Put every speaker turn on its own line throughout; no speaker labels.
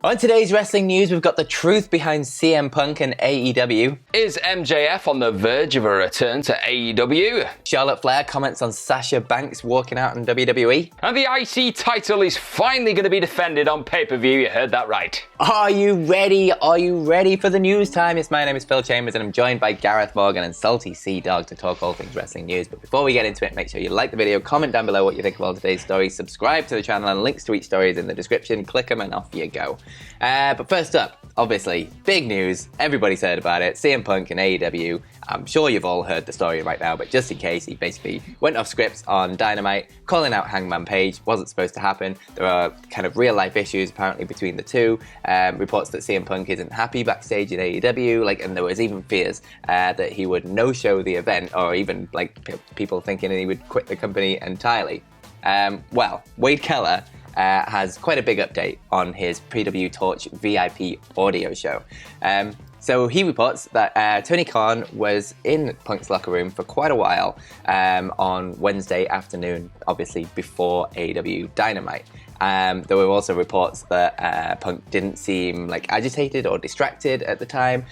On today's wrestling news, we've got the truth behind CM Punk and AEW.
Is MJF on the verge of a return to AEW?
Charlotte Flair comments on Sasha Banks walking out in WWE.
And the IC title is finally going to be defended on pay-per-view. You heard that right.
Are you ready? Are you ready for the news time? Yes, my name is Phil Chambers and I'm joined by Gareth Morgan and Salty Sea Dog to talk all things wrestling news. But before we get into it, make sure you like the video, comment down below what you think of all today's stories, subscribe to the channel, and links to each story is in the description. Click them and off you go. But first up, obviously, big news. Everybody's heard about it. CM Punk and AEW. I'm sure you've all heard the story right now, but just in case, he basically went off script on Dynamite, calling out Hangman Page. Wasn't supposed to happen. There are kind of real-life issues, apparently, between the two. Reports that CM Punk isn't happy backstage in AEW, and there was even fears that he would no-show the event, or even, people thinking he would quit the company entirely. Well, Wade Keller has quite a big update on his PW Torch VIP audio show. So he reports that Tony Khan was in Punk's locker room for quite a while on Wednesday afternoon, obviously before AEW Dynamite. There were also reports that Punk didn't seem agitated or distracted at the time,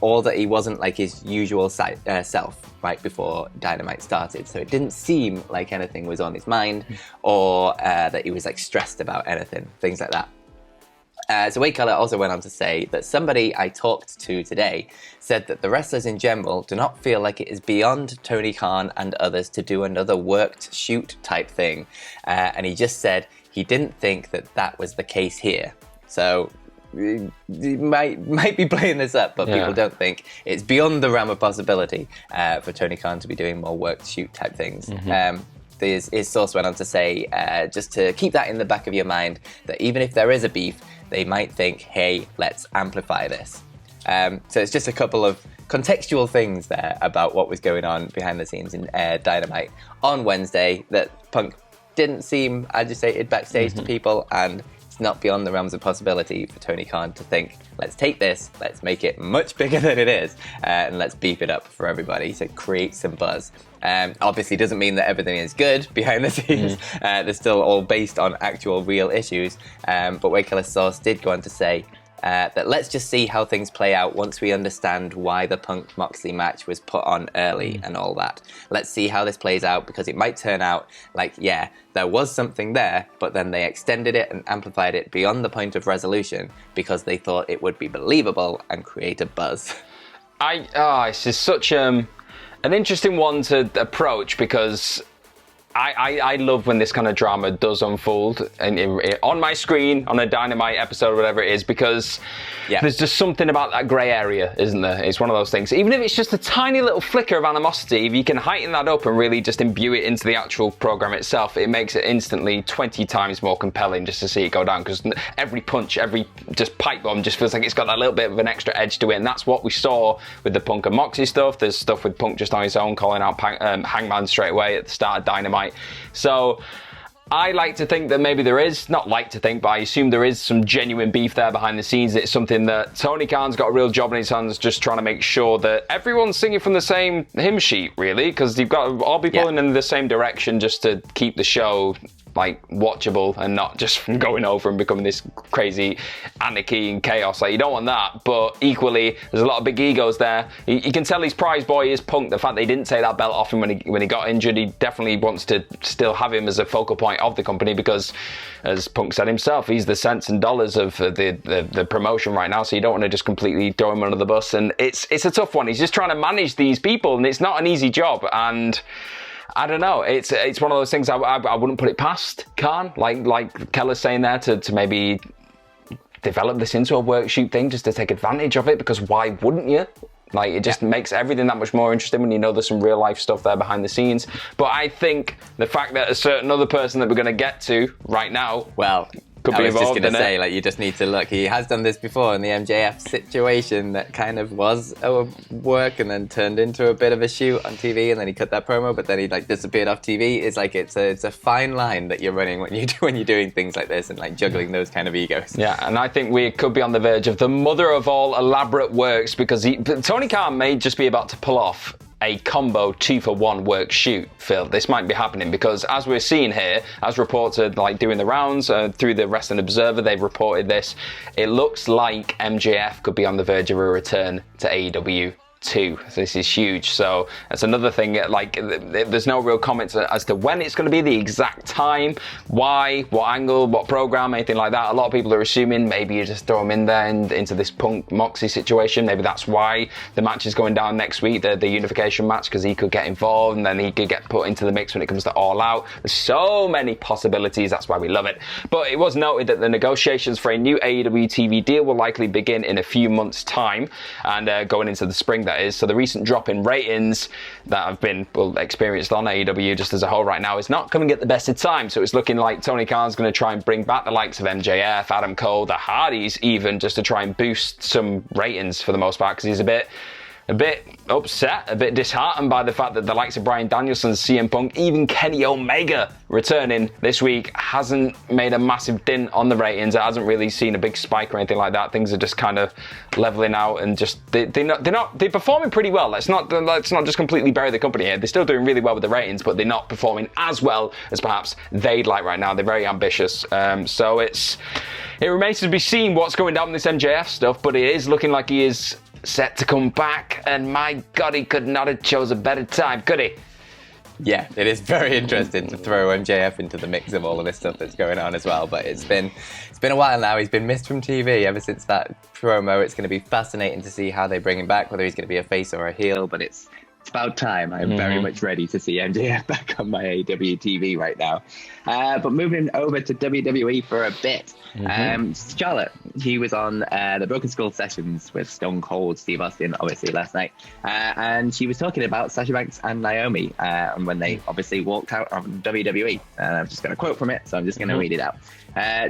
or that he wasn't his usual self right before Dynamite started. So it didn't seem like anything was on his mind, or that he was stressed about anything, things like that. So Wade Keller also went on to say that somebody I talked to today said that the wrestlers in general do not feel like it is beyond Tony Khan and others to do another worked shoot type thing. And he just said he didn't think that that was the case here. So you might be playing this up, but people don't think it's beyond the realm of possibility for Tony Khan to be doing more worked shoot type things. His source went on to say, just to keep that in the back of your mind, that even if there is a beef, they might think, hey, let's amplify this. So it's just a couple of contextual things there about what was going on behind the scenes in Dynamite on Wednesday, that Punk didn't seem agitated backstage to people, and it's not beyond the realms of possibility for Tony Khan to think, let's take this, let's make it much bigger than it is, and let's beef it up for everybody to create some buzz. Obviously doesn't mean that everything is good behind the scenes. They're still all based on actual real issues. But Wade Keller's source did go on to say that let's just see how things play out once we understand why the Punk-Moxley match was put on early and all that. Let's see how this plays out, because it might turn out there was something there, but then they extended it and amplified it beyond the point of resolution because they thought it would be believable and create a buzz.
This is such an interesting one to approach, because I love when this kind of drama does unfold on my screen, on a Dynamite episode or whatever it is, because there's just something about that grey area, isn't there? It's one of those things. Even if it's just a tiny little flicker of animosity, if you can heighten that up and really just imbue it into the actual program itself, it makes it instantly 20 times more compelling just to see it go down, because every punch, every just pipe bomb just feels like it's got that little bit of an extra edge to it, and that's what we saw with the Punk and Moxie stuff. There's stuff with Punk just on his own, calling out Hangman straight away at the start of Dynamite. So I like to think that maybe there is, not like to think, but I assume there is some genuine beef there behind the scenes. It's something that Tony Khan's got a real job in his hands, just trying to make sure that everyone's singing from the same hymn sheet, really, because you've got to all be pulling in the same direction just to keep the show watchable and not just going over and becoming this crazy anarchy and chaos. You don't want that, but equally there's a lot of big egos there. You can tell his prize boy is Punk. The fact they didn't take that belt off him when he got injured, he definitely wants to still have him as a focal point of the company, because as Punk said himself, he's the cents and dollars of the promotion right now, so you don't want to just completely throw him under the bus. And it's a tough one. He's just trying to manage these people, and it's not an easy job. And I don't know. It's one of those things I wouldn't put it past Khan, like Keller's saying there, to maybe develop this into a work shoot thing just to take advantage of it, because why wouldn't you? It just makes everything that much more interesting when you know there's some real life stuff there behind the scenes. But I think the fact that a certain other person that we're going to get to right now,
I was just going to say, you just need to look. He has done this before in the MJF situation that kind of was a work and then turned into a bit of a shoot on TV, and then he cut that promo, but then he disappeared off TV. It's a fine line that you're running when you're doing things like this and juggling those kind of egos.
Yeah, and I think we could be on the verge of the mother of all elaborate works, because Tony Khan may just be about to pull off a combo 2-for-1 work shoot, Phil. This might be happening because as we're seeing here, as reports are like doing the rounds through the Wrestling Observer, they've reported this. It looks like MJF could be on the verge of a return to AEW too. So this is huge. So that's another thing, like there's no real comments as to when it's going to be, the exact time, why, what angle, what program, anything like that. A lot of people are assuming maybe you just throw him in there and into this Punk Moxie situation. Maybe that's why the match is going down next week, the unification match, because he could get involved and then he could get put into the mix when it comes to All Out. There's so many possibilities. That's why we love it. But it was noted that the negotiations for a new AEW TV deal will likely begin in a few months' time and going into the spring, that is. So the recent drop in ratings that have been experienced on AEW just as a whole right now is not coming at the best of time. So it's looking like Tony Khan's going to try and bring back the likes of MJF, Adam Cole, the Hardys even, just to try and boost some ratings for the most part, because he's a bit upset, a bit disheartened by the fact that the likes of Bryan Danielson, CM Punk, even Kenny Omega returning this week hasn't made a massive dent on the ratings. It hasn't really seen a big spike or anything like that. Things are just kind of leveling out and just they're performing pretty well. Let's not just completely bury the company here. They're still doing really well with the ratings, but they're not performing as well as perhaps they'd like right now. They're very ambitious. So it remains to be seen what's going down with this MJF stuff, but it is looking like he is set to come back, and my God, he could not have chose a better time, could he?
Yeah, it is very interesting to throw MJF into the mix of all of this stuff that's going on as well. But it's been a while now. He's been missed from TV ever since that promo. It's going to be fascinating to see how they bring him back, whether he's going to be a face or a heel. But it's about time. I'm very much ready to see MJF back on my AEW TV right now. But moving over to WWE for a bit. Charlotte, he was on the Broken Skull sessions with Stone Cold Steve Austin, obviously, last night. And she was talking about Sasha Banks and Naomi and when they obviously walked out on WWE. I'm just going to quote from it, so I'm just going to read it out.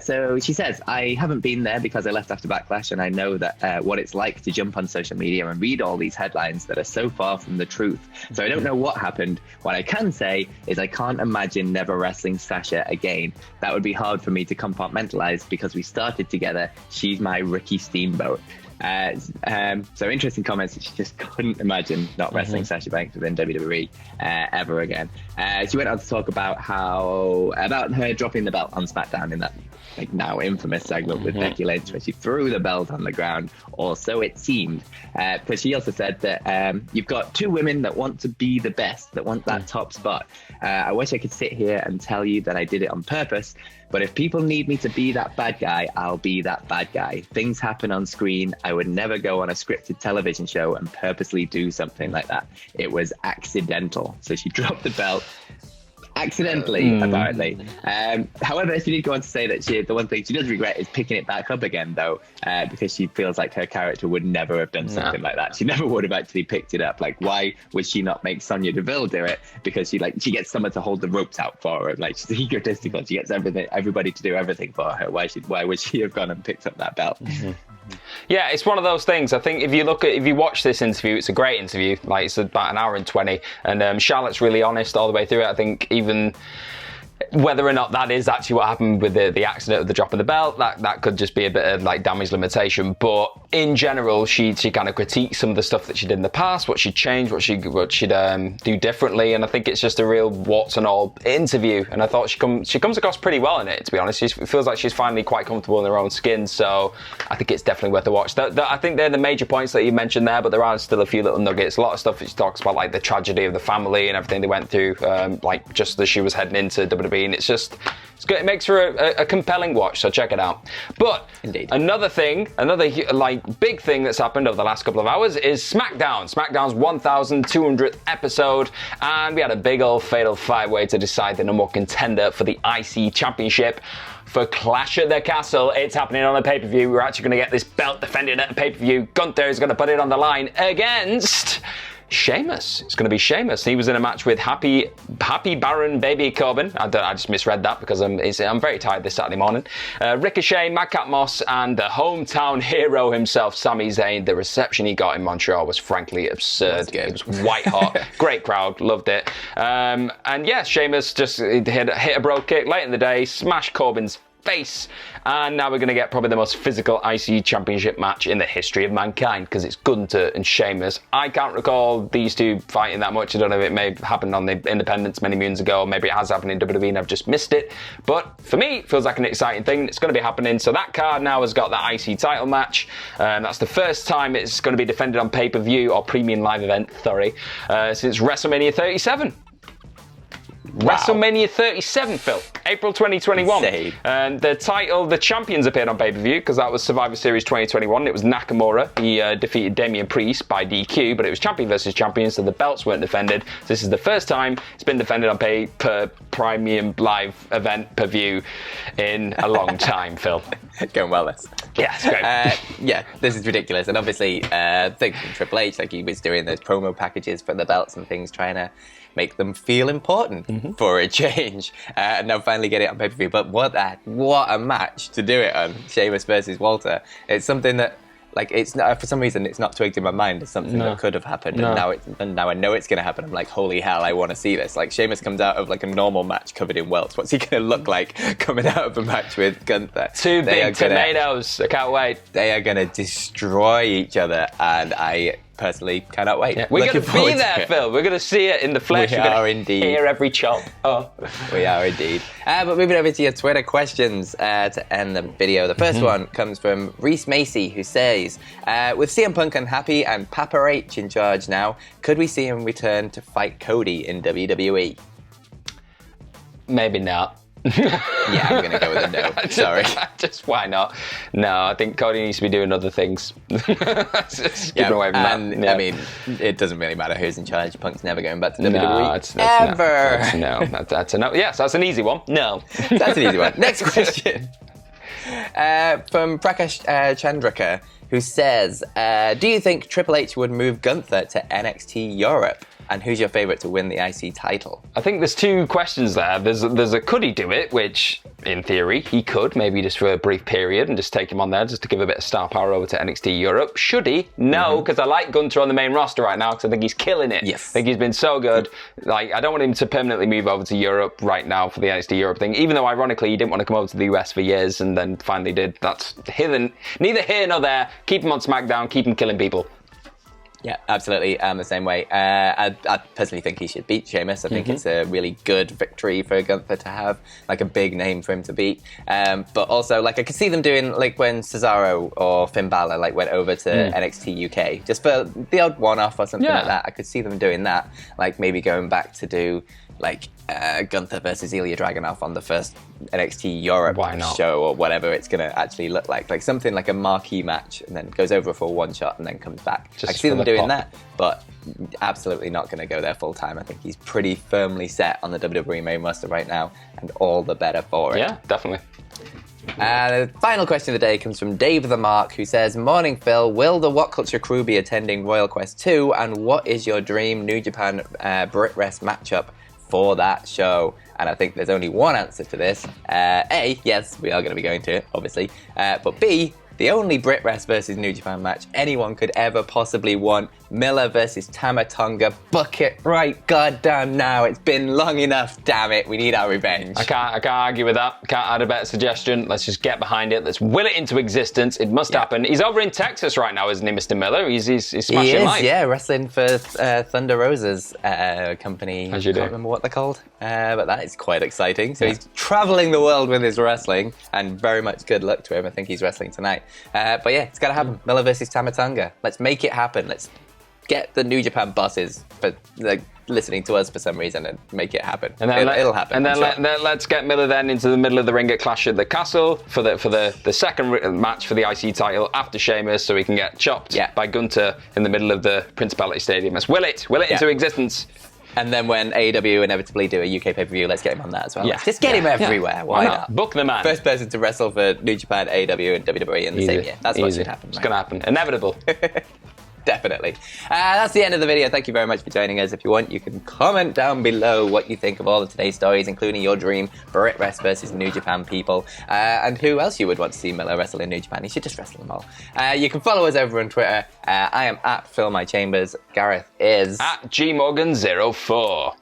So she says, I haven't been there because I left after Backlash, and I know that what it's like to jump on social media and read all these headlines that are so far from the truth. So I don't know what happened. What I can say is I can't imagine never wrestling Sasha again. That would be hard for me to compartmentalize because we started together. She's my Ricky Steamboat. So interesting comments. She just couldn't imagine not wrestling Sasha Banks within WWE ever again. She went on to talk about about her dropping the belt on SmackDown in that now infamous segment with Becky Lynch where she threw the belt on the ground, or so it seemed. But she also said that you've got two women that want to be the best, that want that top spot. I wish I could sit here and tell you that I did it on purpose, but if people need me to be that bad guy, I'll be that bad guy. Things happen on screen. I would never go on a scripted television show and purposely do something like that. It was accidental. So she dropped the belt accidentally, apparently. However, she did go on to say that the one thing she does regret is picking it back up again, though, because she feels like her character would never have done something like that. She never would have actually picked it up. Like, why would she not make Sonya Deville do it? Because she gets someone to hold the ropes out for her. Like, she's egotistical. She gets everybody to do everything for her. Why would she have gone and picked up that belt?
Yeah, it's one of those things. I think if you watch this interview, it's a great interview. Like, it's about an hour and 20, and Charlotte's really honest all the way through it. I think even whether or not that is actually what happened with the accident of the drop of the belt, that could just be a bit of like damage limitation. But in general, she kind of critiques some of the stuff that she did in the past, what she'd change, what she'd do differently. And I think it's just a real warts and all interview. And I thought she comes across pretty well in it, to be honest. It feels like she's finally quite comfortable in her own skin. So I think it's definitely worth a watch. I think they're the major points that you mentioned there, but there are still a few little nuggets. A lot of stuff that she talks about, like the tragedy of the family and everything they went through, like just as she was heading into WWE. And it's good. It makes for a compelling watch, so check it out. But
indeed,
another like big thing that's happened over the last couple of hours is SmackDown. SmackDown's 1,200th episode, and we had a big old fatal five-way to decide the number one contender for the IC Championship for Clash at the Castle. It's happening on a pay-per-view. We're actually going to get this belt defended at a pay-per-view. Gunther is going to put it on the line against Sheamus. It's going to be Sheamus. He was in a match with Happy Baron Baby Corbin. I just misread that because I'm very tired this Saturday morning. Ricochet, Madcap Moss, and the hometown hero himself, Sami Zayn. The reception he got in Montreal was frankly absurd. It was white hot. Great crowd. Loved it. And yeah, Sheamus just hit a brogue kick late in the day, smashed Corbin's face. And now we're going to get probably the most physical IC Championship match in the history of mankind, because it's Gunther and Sheamus. I can't recall these two fighting that much. I don't know if it may have happened on the Independents many moons ago. Maybe it has happened in WWE and I've just missed it. But for me, it feels like an exciting thing. It's going to be happening. So that card now has got the IC title match. That's the first time it's going to be defended on pay-per-view or premium live event, since WrestleMania 37. Wow. WrestleMania 37, Phil. April 2021.
Insane.
And the title, the champions appeared on pay-per-view because that was Survivor Series 2021. It was Nakamura. He defeated Damian Priest by DQ, but it was champion versus champion, so the belts weren't defended. So this is the first time it's been defended on premium live event per view in a long time, Phil.
Going well, this.
Yeah, it's great.
Yeah, this is ridiculous. And obviously, think Triple H, like he was doing those promo packages for the belts and things, trying to make them feel important for a change. And now finally get it on pay-per-view. But what a match to do it on, Sheamus versus Walter. It's something that, like, it's not, for some reason, it's not twigged in my mind as something that could have happened. And now I know it's going to happen. I'm like, holy hell, I want to see this. Like, Sheamus comes out of like a normal match covered in welts. What's he going to look like coming out of a match with Gunther?
Two big tomatoes. I can't wait.
They are going to destroy each other, and I personally cannot wait.
Yeah, we're going to be there, Phil. We're going to see it in the flesh.
We are indeed.
Hear every chop. Oh.
We are indeed. But moving over to your Twitter questions to end the video. The first one comes from Reese Macy, who says, with CM Punk unhappy and Papa H in charge now, could we see him return to fight Cody in WWE?
Maybe not.
Yeah, I'm going to go with a no. Sorry.
Just why not? No, I think Cody needs to be doing other things. Just giving away from
and,
that. Yeah.
I mean, it doesn't really matter who's in charge. Punk's never going back to WWE.
That's
ever.
No, that's a no. Yes, that's an easy one. No.
That's an easy one. Next question. From Prakash Chandraka, who says, do you think Triple H would move Gunther to NXT Europe? And who's your favourite to win the IC title?
I think there's two questions there. There's a could he do it, which in theory he could, maybe just for a brief period and just take him on there just to give a bit of star power over to NXT Europe. Should he? No, because I like Gunther on the main roster right now because I think he's killing it.
Yes.
I think he's been so good. Like, I don't want him to permanently move over to Europe right now for the NXT Europe thing, even though ironically he didn't want to come over to the US for years and then finally did. That's neither here nor there. Keep him on SmackDown, keep him killing people.
Yeah, absolutely. The same way. I personally think he should beat Sheamus. I think it's a really good victory for Gunther to have, like a big name for him to beat. But also, like, I could see them doing, like, when Cesaro or Finn Balor, like, went over to NXT UK, just for the odd one-off or something like that. I could see them doing that, like, maybe going back to do, like, Gunther versus Ilya Dragunov on the first NXT Europe show or whatever it's going to actually look like. Like something like a marquee match and then goes over for one shot and then comes back. I can see them doing that, but absolutely not going to go there full time. I think he's pretty firmly set on the WWE main roster right now and all the better for it.
Yeah, definitely.
The final question of the day comes from Dave the Mark, who says, morning Phil, will the WhatCulture crew be attending Royal Quest 2 and what is your dream New Japan Brit Rest matchup for that show? And I think there's only one answer to this. A, yes, we are going to be going to it, obviously. But B, the only Brit Rest versus New Japan match anyone could ever possibly want. Miller versus Tama Tonga. Book it right goddamn now. It's been long enough, damn it. We need our revenge.
I can't argue with that. Can't add a better suggestion. Let's just get behind it. Let's will it into existence. It must happen. He's over in Texas right now, isn't he, Mr. Miller? He's smashing life.
Yeah, wrestling for Thunder Rosa's company.
As you do.
I can't remember what they're called. But that is quite exciting. So he's traveling the world with his wrestling, and very much good luck to him. I think he's wrestling tonight. But yeah, it's got to happen. Miller versus Tama Tonga. Let's make it happen. Let's get the New Japan bosses for listening to us for some reason and make it happen. And then it'll happen.
And then let's get Miller then into the middle of the ring at Clash at the Castle for the second match for the IC title after Sheamus, so he can get chopped by Gunther in the middle of the Principality Stadium. Let's will it into existence.
And then when AEW inevitably do a UK pay-per-view, let's get him on that as well. Yeah. Just get him everywhere. Why not?
Book the man.
First person to wrestle for New Japan, AEW, and WWE in the same year. That's what should happen.
It's going to happen. Inevitable.
Definitely. That's the end of the video. Thank you very much for joining us. If you want, you can comment down below what you think of all of today's stories, including your dream Brit Rest versus New Japan people, and who else you would want to see Miller wrestle in New Japan. He should just wrestle them all. You can follow us over on Twitter. I am at Phil My Chambers. Gareth is
at GMorgan04.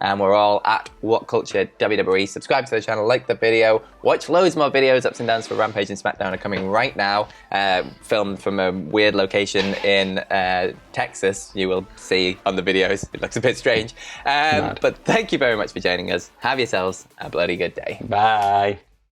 and we're all at WhatCulture WWE. Subscribe to the channel, like the video, watch loads more videos. Ups and Downs for Rampage and SmackDown are coming right now, filmed from a weird location in Texas. You will see on the videos. It looks a bit strange. But thank you very much for joining us. Have yourselves a bloody good day.
Bye.